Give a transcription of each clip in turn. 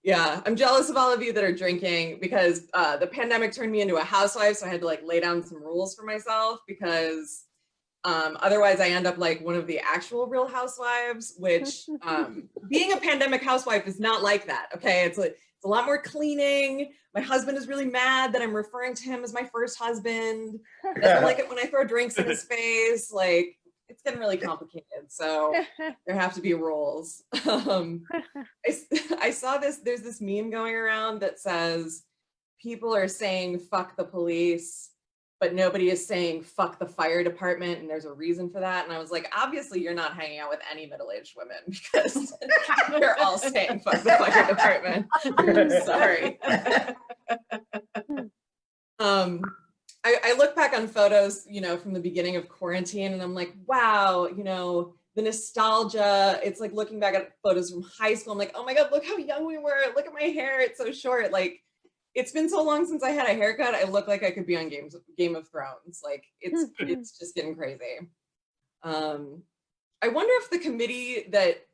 Yeah, I'm jealous of all of you that are drinking because the pandemic turned me into a housewife, so I had to like lay down some rules for myself because otherwise I end up like one of the actual Real Housewives, which being a pandemic housewife is not like that, okay? It's a lot more cleaning. My husband is really mad that I'm referring to him as my first husband. Doesn't like it when I throw drinks in his face. Like, it's getting really complicated, so there have to be rules. I saw there's this meme going around that says people are saying fuck the police, but nobody is saying fuck the fire department, and there's a reason for that. And I was like, obviously you're not hanging out with any middle-aged women because they're all saying fuck the fire department. I'm sorry. I look back on photos, you know, from the beginning of quarantine, and I'm like, wow, you know, the nostalgia. It's like looking back at photos from high school. I'm like, oh my God, look how young we were. Look at my hair. It's so short. Like, it's been so long since I had a haircut. I look like I could be on Game of Thrones. Like, it's just getting crazy. I wonder if the committee that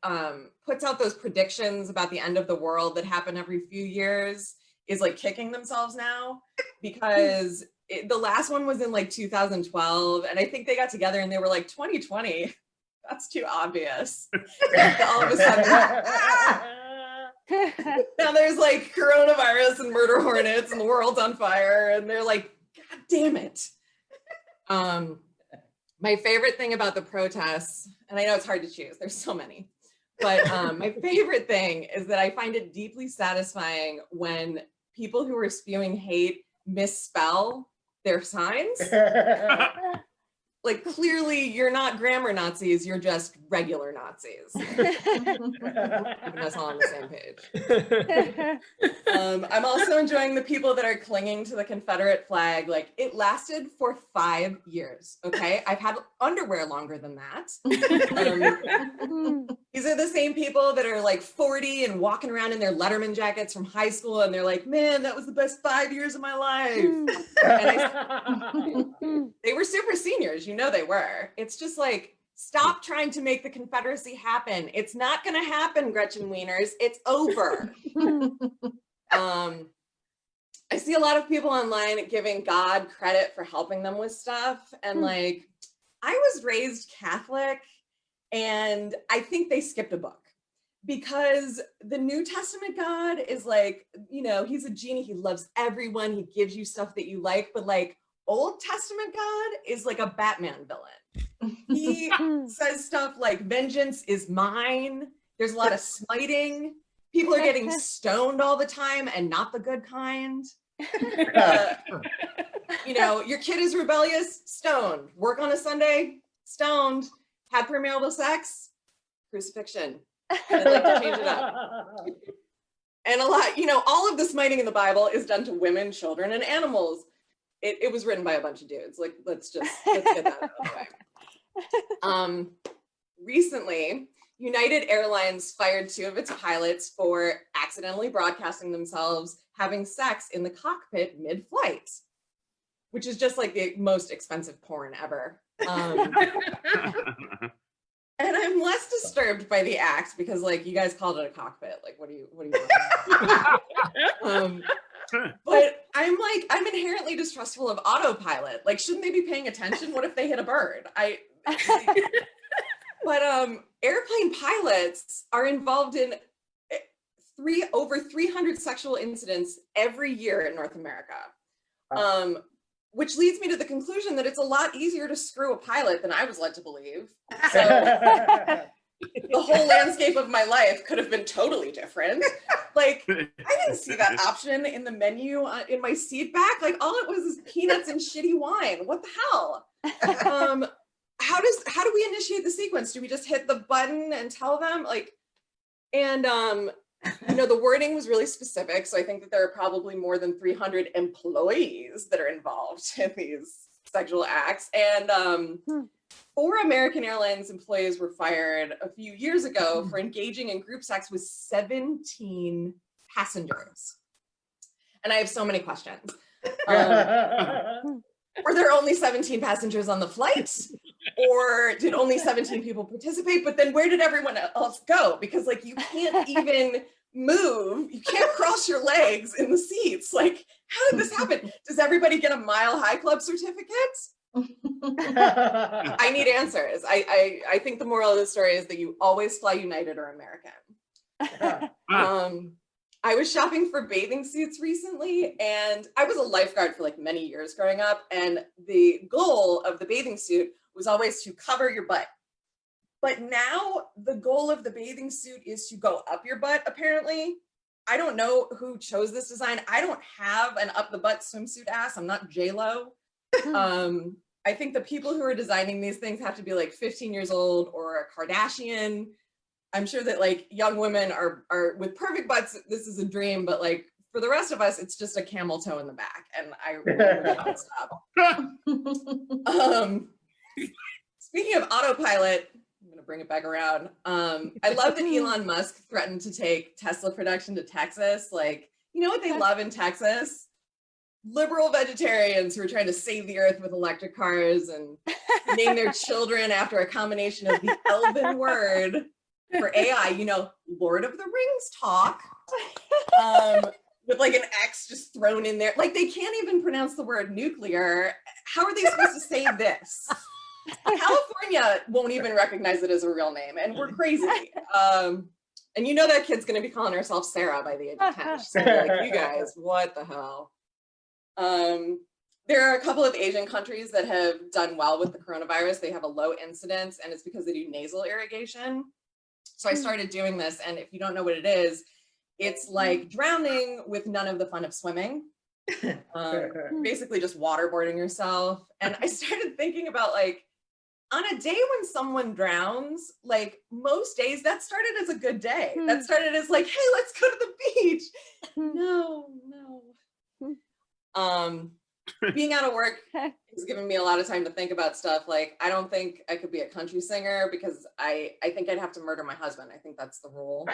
puts out those predictions about the end of the world that happen every few years is like kicking themselves now, because the last one was in like 2012, and I think they got together and they were like, 2020, that's too obvious. All of a sudden, now there's like coronavirus and murder hornets and the world's on fire, and they're like, God damn it. My favorite thing about the protests, and I know it's hard to choose, there's so many, but my favorite thing is that I find it deeply satisfying when people who are spewing hate misspell their signs. Like, clearly you're not grammar Nazis, you're just regular Nazis. Keeping us all on the same page. I'm also enjoying the people that are clinging to the Confederate flag. Like, it lasted for 5 years, okay? I've had underwear longer than that. These are the same people that are like 40 and walking around in their Letterman jackets from high school, and they're like, man, that was the best 5 years of my life. And they were super seniors, you know they were. It's just like, stop trying to make the Confederacy happen. It's not gonna happen, Gretchen Wieners. It's over. I see a lot of people online giving God credit for helping them with stuff. And like, I was raised Catholic, and I think they skipped a book, because the New Testament God is like, you know, he's a genie. He loves everyone. He gives you stuff that you like. But like, Old Testament God is like a Batman villain. He says stuff like, vengeance is mine. There's a lot of smiting. People are getting stoned all the time, and not the good kind. You know, your kid is rebellious, stoned. Work on a Sunday, stoned. Had premarital sex, crucifixion. I'd like to change it up. And a lot, you know, all of the smiting in the Bible is done to women, children, and animals. It was written by a bunch of dudes. Like, let's get that out of the way. Recently, United Airlines fired 2 of its pilots for accidentally broadcasting themselves having sex in the cockpit mid-flight, which is just like the most expensive porn ever. And I'm less disturbed by the act because, like, you guys called it a cockpit. Like, what do you want? But I'm inherently distrustful of autopilot. Like, shouldn't they be paying attention? What if they hit a bird? But airplane pilots are involved in over 300 sexual incidents every year in North America. Which leads me to the conclusion that it's a lot easier to screw a pilot than I was led to believe. So the whole landscape of my life could have been totally different. Like, I didn't see that option in the menu in my seat back. Like, all it was is peanuts and shitty wine. What the hell? How do we initiate the sequence? Do we just hit the button and tell them? Like, and you know, the wording was really specific, so I think that there are probably more than 300 employees that are involved in these sexual acts. And 4 American Airlines employees were fired a few years ago for engaging in group sex with 17 passengers. And I have so many questions. Were there only 17 passengers on the flight? Or did only 17 people participate? But then where did everyone else go? Because, like, you can't even move. You can't cross your legs in the seats. Like, how did this happen? Does everybody get a Mile High Club certificate? I need answers. I think the moral of the story is that you always fly United or American. I was shopping for bathing suits recently, and I was a lifeguard for like many years growing up, and the goal of the bathing suit was always to cover your butt. But now the goal of the bathing suit is to go up your butt, apparently. I don't know who chose this design. I don't have an up the butt swimsuit ass. I'm not J-Lo. I think the people who are designing these things have to be like 15 years old or a Kardashian. I'm sure that like young women are with perfect butts, this is a dream, but like for the rest of us, it's just a camel toe in the back, and I really can't stop. Speaking of autopilot, I'm gonna bring it back around. I love that Elon Musk threatened to take Tesla production to Texas. Like, you know what they love in Texas? Liberal vegetarians who are trying to save the earth with electric cars and name their children after a combination of the Elven word for AI, you know, Lord of the Rings talk, with like an X just thrown in there. Like, they can't even pronounce the word nuclear. How are they supposed to say this? California won't even recognize it as a real name, and we're crazy. And you know that kid's gonna be calling herself Sarah by the age of 10. She's gonna be like, you guys, what the hell? There are a couple of Asian countries that have done well with the coronavirus. They have a low incidence, and it's because they do nasal irrigation. So I started doing this, and if you don't know what it is, it's like drowning with none of the fun of swimming. Basically just waterboarding yourself. And I started thinking about, like, on a day when someone drowns, like most days that started as a good day. That started as like, hey, let's go to the beach. No. Being out of work has given me a lot of time to think about stuff. Like, I don't think I could be a country singer because I think I'd have to murder my husband. I think that's the rule.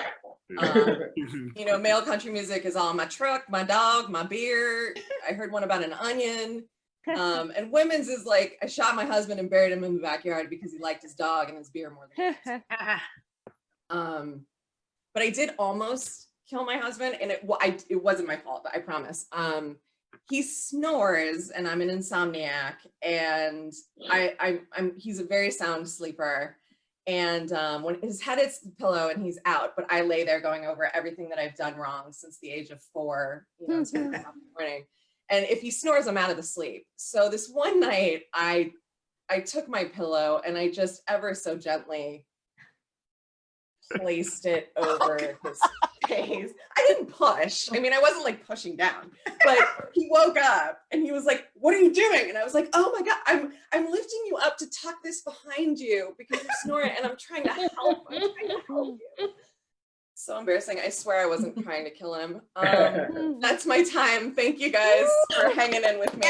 You know, male country music is all my truck, my dog, my beer. I heard one about an onion. And women's is like, I shot my husband and buried him in the backyard because he liked his dog and his beer more than his. But I did almost kill my husband, and it wasn't my fault, I promise. He snores, and I'm an insomniac, and he's a very sound sleeper. And when his head hits the pillow and he's out, but I lay there going over everything that I've done wrong since the age of 4, you know, until 1:00 in the morning. And if he snores, I'm out of the sleep. So this one night, I took my pillow and I just ever so gently placed it over his face. I didn't push. I mean, I wasn't like pushing down, but he woke up and he was like, "What are you doing?" And I was like, "Oh my God, I'm lifting you up to tuck this behind you because you're snoring, and I'm trying to help. I'm trying to help you." So embarrassing. I swear I wasn't trying to kill him. That's my time. Thank you guys for hanging in with me.